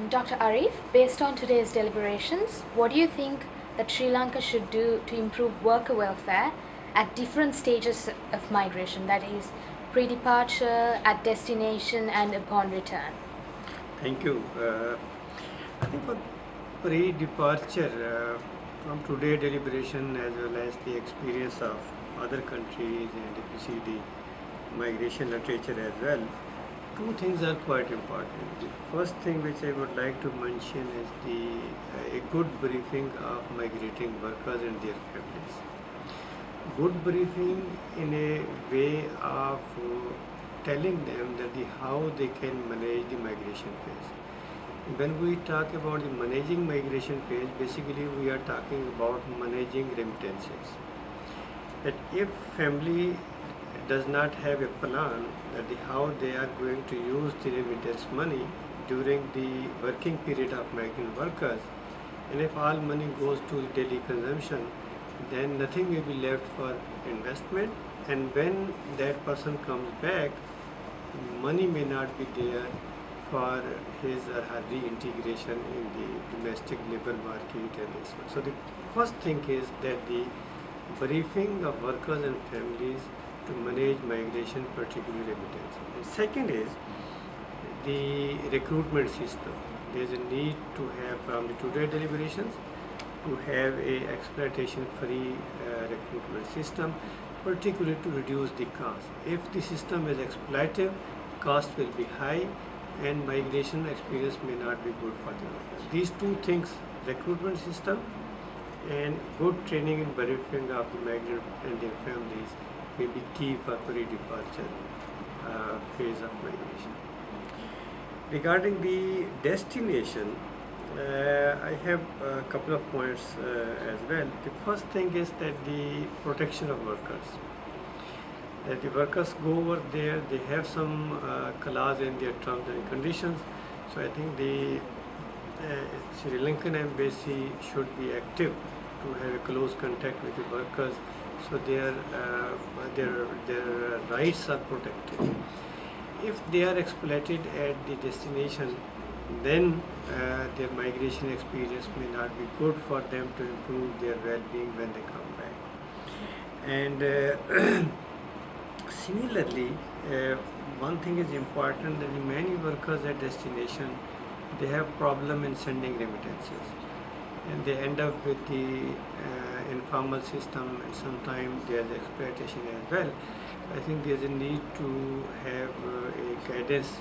Dr. Arif, based on today's deliberations, what do you think that Sri Lanka should do to improve worker welfare at different stages of migration, that is, pre-departure, at destination, and upon return? Thank you. I think for pre-departure, from today deliberation as well as the experience of other countries, and if you see the migration literature as well, two things are quite important. The first thing which I would like to mention is a good briefing of migrating workers and their families. Good briefing in a way of telling them that how they can manage the migration phase. When we talk about the managing migration phase, basically we are talking about managing remittances. That if family does not have a plan that how they are going to use the remittance money during the working period of migrant workers, and if all money goes to daily consumption, then nothing will be left for investment, and when that person comes back, money may not be there for his or her reintegration in the domestic labor market and this one. So the first thing is that the briefing of workers and families to manage migration, particularly remittance. And second is the recruitment system. There is a need to have, from the today deliberations, to have a exploitation-free recruitment system, particularly to reduce the cost. If the system is exploitative, cost will be high, and migration experience may not be good for the workers. These two things, recruitment system and good training and briefing of the migrant and their families, may be key for pre-departure phase of migration. Regarding the destination, I have a couple of points as well. The first thing is that the protection of workers. That the workers go over there, they have some clause in their terms and conditions. So I think the Sri Lankan embassy should be active to have a close contact with the workers, so their rights are protected. If they are exploited at the destination, then their migration experience may not be good for them to improve their well-being when they come back. And similarly, one thing is important, that many workers at destination, they have problem in sending remittances, and they end up with the informal system, and sometimes there's exploitation as well. I think there's a need to have a guidance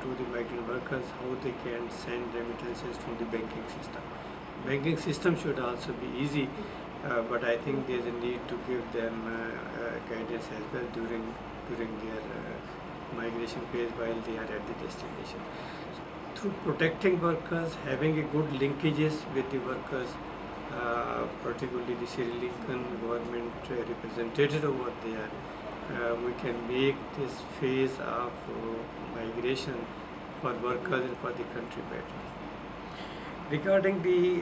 to the migrant workers how they can send remittances through the banking system. Banking system should also be easy, but I think there's a need to give them guidance as well during their migration phase while they are at the destination. Through protecting workers, having a good linkages with the workers, particularly the Sri Lankan government representative over there, we can make this phase of migration for workers and for the country better. Regarding the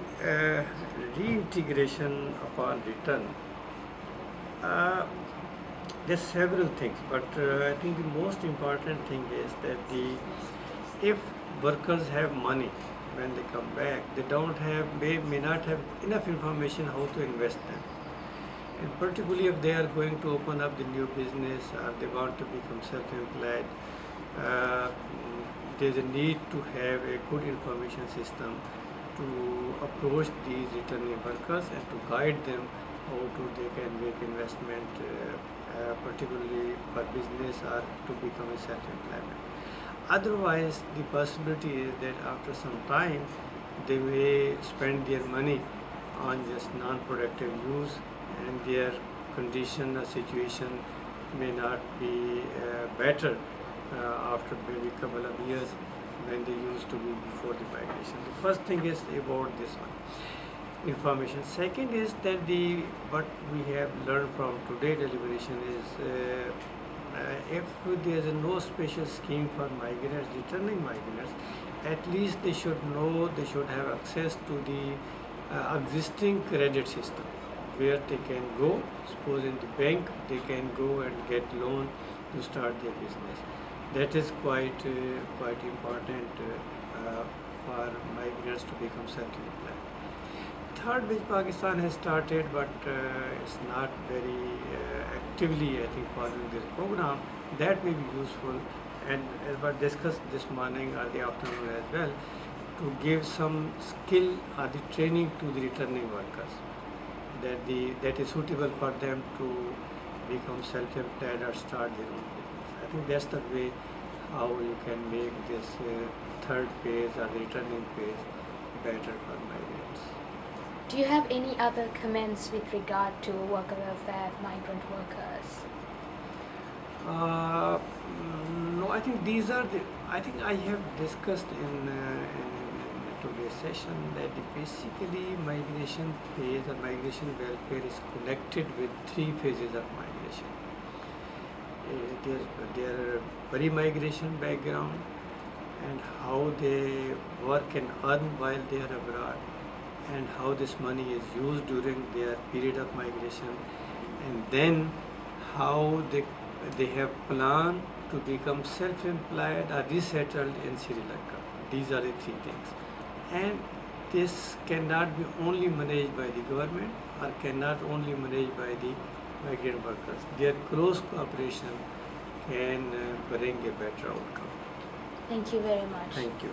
reintegration upon return, there's several things, but I think the most important thing is that if workers have money when they come back, they may not have enough information how to invest them. And particularly if they are going to open up the new business or they want to become self-employed, there's a need to have a good information system to approach these returning workers and to guide them how they can make investment, particularly for business or to become a self-employment. Otherwise, the possibility is that after some time, they may spend their money on just non-productive use, and their condition or situation may not be better after maybe a couple of years when they used to be before the migration. The first thing is about this one, information. Second is that what we have learned from today deliberation is if there is no special scheme for migrants, returning migrants, at least they should know, they should have access to the existing credit system, where they can go, suppose in the bank, they can go and get loan to start their business. That is quite important for migrants to become self-employed. Third, which Pakistan has started, but it's not very actively, I think, following this program. That may be useful, and as was discussed this morning or the afternoon as well, to give some skill or the training to the returning workers that is suitable for them to become self-employed or start their own business. I think that's the way how you can make this third phase or the returning phase better for migrants. Do you have any other comments with regard to worker welfare of migrant workers? No, I think these are the. I think I have discussed in today's session that basically migration phase or migration welfare is connected with three phases of migration. Their pre-migration background and how they work and earn while they are abroad, and how this money is used during their period of migration, and then how they have planned to become self-employed or resettled in Sri Lanka. These are the three things, and this cannot be only managed by the government or cannot only managed by the migrant workers. Their close cooperation can bring a better outcome. Thank you very much. Thank you.